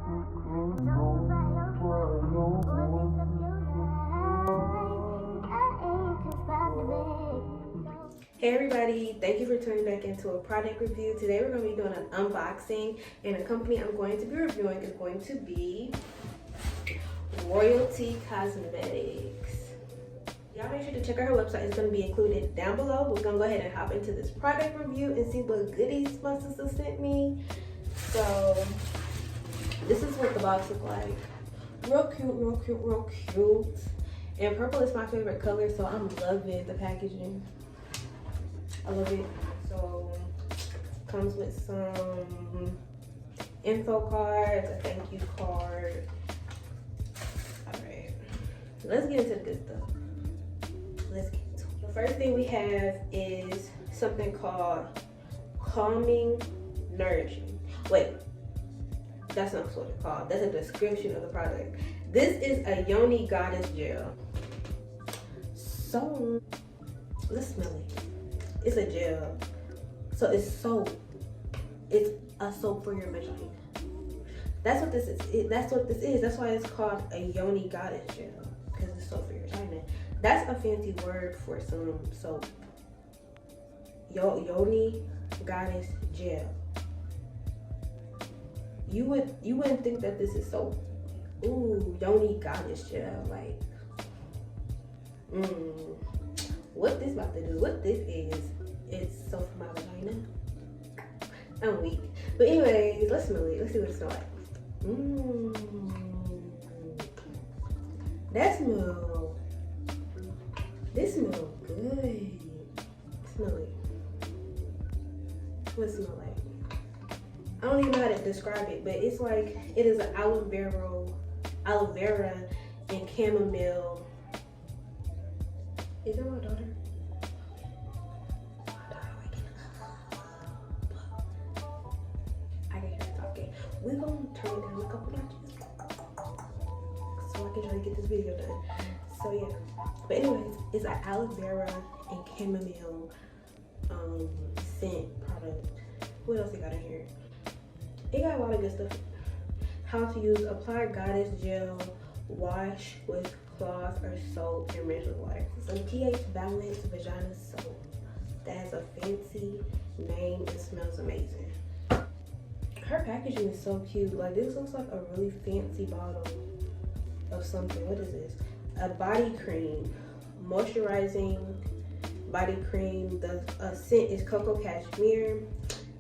Hey everybody, thank you for tuning back into a product review. Today we're going to be doing an unboxing, and the company I'm going to be reviewing is going to be Royalty Cosmetics. Y'all make sure to check out her website. It's going to be included down below. We're going to go ahead and hop into this product review and see what goodies my sister sent me. So this is what the box looks like. Real cute, real cute, real cute. And purple is my favorite color, so I'm loving the packaging. I love it. So comes with some info cards, a thank you card. Alright, let's get into the good stuff. Let's get into it. The first thing we have is something called Calming Nourishing. Wait, that's not what it's called. That's a description of the product. This is a Yoni Goddess Gel. So let's smell it. It's a gel, so it's soap. It's a soap for your vagina. That's what this is. That's what this is. That's why it's called a Yoni Goddess Gel, because it's soap for your vagina. That's a fancy word for some soap. Yoni Goddess Gel. You wouldn't think that this is soap. Ooh, Yoni Goddess Gel, like. What this about to do? What this is? It's soap for my vagina. I'm weak. But anyways, let's smell it. Let's see what it smells like. This smells good. Smell it. What it smell like? I don't even know how to describe it, but it's like, it is an aloe vera and chamomile. Is that my daughter? I can hear her talking. We're gonna turn it down a couple notches so I can try to get this video done. So yeah. But anyways, it's an aloe vera and chamomile scent product. What else they got in here? It got a lot of good stuff. How to use apply goddess gel, wash with cloth or soap, and rinse with water. Some pH balanced vagina soap that has a fancy name and smells amazing. Her packaging is so cute. Like, this looks like a really fancy bottle of something. What is this? A body cream, moisturizing body cream. The scent is cocoa cashmere,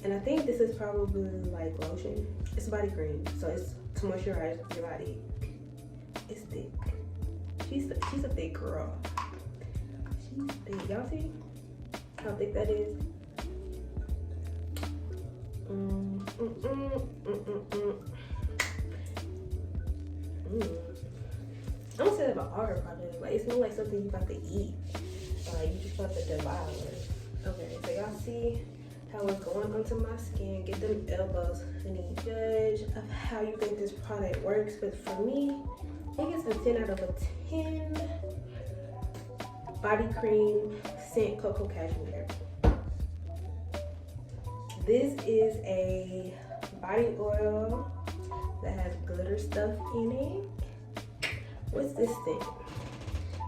and I think this is probably like lotion. It's a body cream, so it's to moisturize your body. It's thick. She's a thick girl. She's thick. Y'all see how thick that is? I'm gonna say that about all her products. Like, it smells like something you about to eat. You just about to devour. Okay, so y'all see how it's going onto my skin. Get them elbows, honey. Judge of how you think this product works, but for me, I think it's a 10 out of a 10. Body cream, scent cocoa cashmere. This is a body oil that has glitter stuff in it. What's this thing?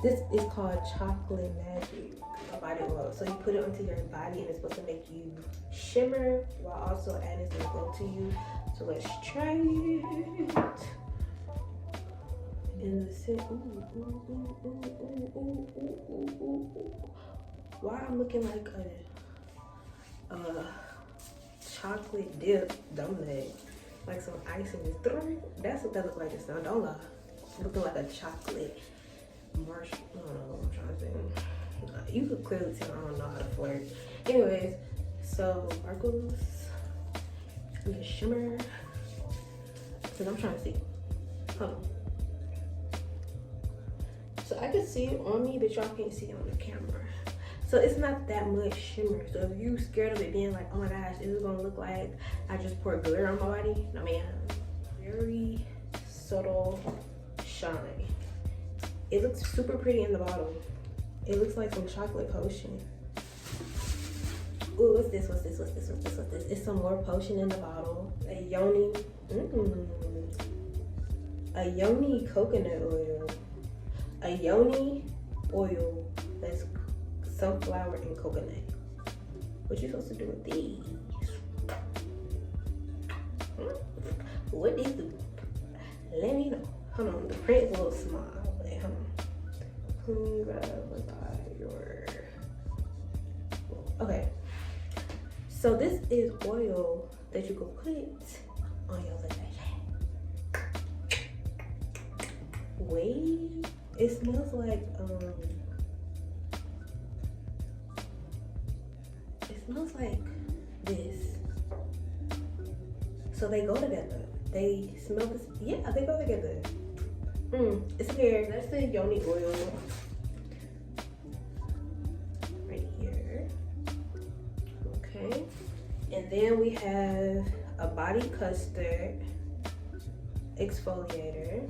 This is called Chocolate Magic, a body oil. So you put it onto your body and it's supposed to make you shimmer while also adding some glow to you. So let's try it. In the scent, why I'm looking like a chocolate dip donut, like some icing is through. That's what that looks like. It's not, don't lie. Looking like a chocolate marshmallow. I don't know what I'm trying to say. You could clearly tell I don't know how to flirt. Anyways, so sparkles and the shimmer. Cause I'm trying to see. Hold on. So I can see it on me, but y'all can't see it on the camera. So it's not that much shimmer. So if you scared of it being like, oh my gosh, this is gonna look like I just poured glitter on my body. I mean, very subtle shine. It looks super pretty in the bottle. It looks like some chocolate potion. Ooh, what's this? It's some more potion in the bottle. A Yoni. a yoni coconut oil, a yoni oil that's sunflower and coconut. What you supposed to do with these? What these do? Let me know. Hold on, the print's a little small. Wait, hold on. Clean your. Okay. So this is oil that you can put on your vagina. Wait, it smells like this. So they go together. They smell this. Yeah, they go together. It's here. That's the yoni oil right here. Okay, and then we have a body custard exfoliator.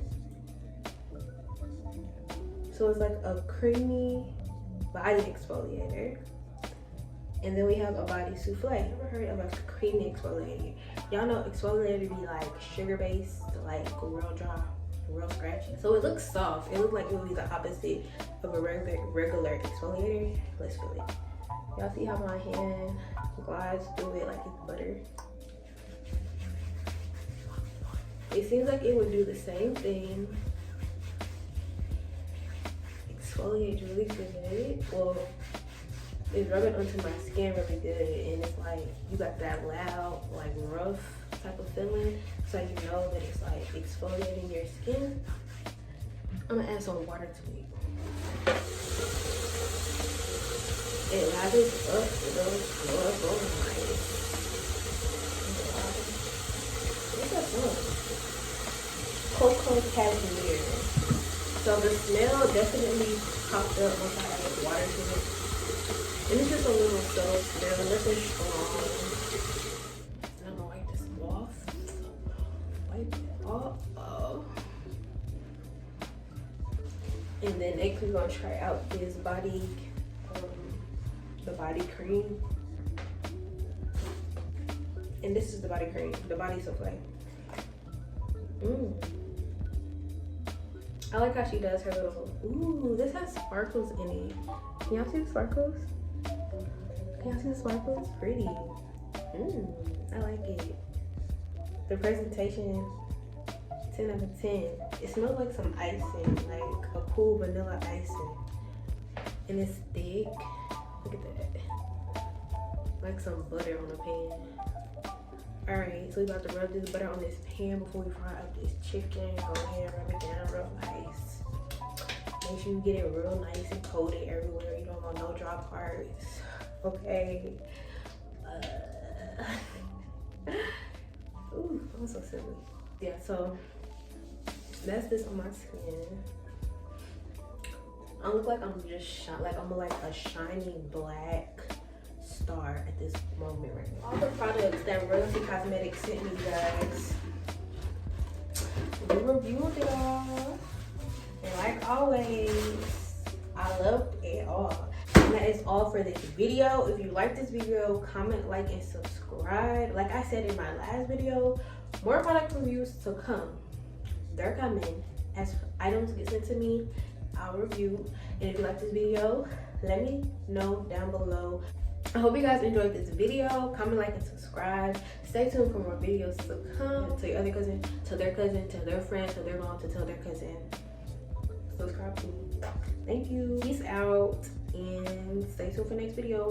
So it's like a creamy body exfoliator. And then we have a body souffle. Never heard of a creamy exfoliator. Y'all know exfoliator be like sugar based, like real dry, real scratchy. So it looks soft. It looks like it would be the opposite of a regular exfoliator. Let's feel it. Y'all see how my hand glides through it like it's butter? It seems like it would do the same thing. Exfoliates really good. Well, it's rubbing onto my skin really good, and it's like you got that loud, like rough type of feeling, so you know that it's like exfoliating your skin. I'm gonna add some water to it. It lathers up, it goes on nice. What's that from? Cocoa cashmere. So the smell definitely popped up once I added water to it. And it's just a little subtle smell, nothing strong. I'm gonna wipe this off. Wipe it off. And then next we're gonna try out this body, the body cream. And this is the body cream, the body souffle. I like how she does her little, ooh, this has sparkles in it. Can y'all see the sparkles? Can y'all see the sparkles? Pretty. I like it. The presentation, 10 out of 10. It smells like some icing, like a cool vanilla icing. And it's thick. Look at that. Like some butter on a pan. Alright, so we about to rub this butter on this pan before we fry up this chicken. Go ahead and rub it down real nice. Make sure you get it real nice and coated everywhere. You don't want no dry parts. Okay. Ooh, I'm so silly. Yeah, so that's this on my skin. I look like I'm just I'm like a shiny black star at this moment right now. All the products that Royalty Cosmetics sent me, guys, we reviewed it all. And like always, I love it all. And that is all for this video. If you like this video, comment, like, and subscribe. Like I said in my last video, more product reviews to come. They're coming. As items get sent to me, I'll review. And if you like this video, let me know down below. I hope you guys enjoyed this video. Comment, like, and subscribe. Stay tuned for more videos to come. Tell your other cousin, tell their cousin, tell their friend, tell their mom to tell their cousin. Subscribe to me. Thank you. Peace out. And stay tuned for next video.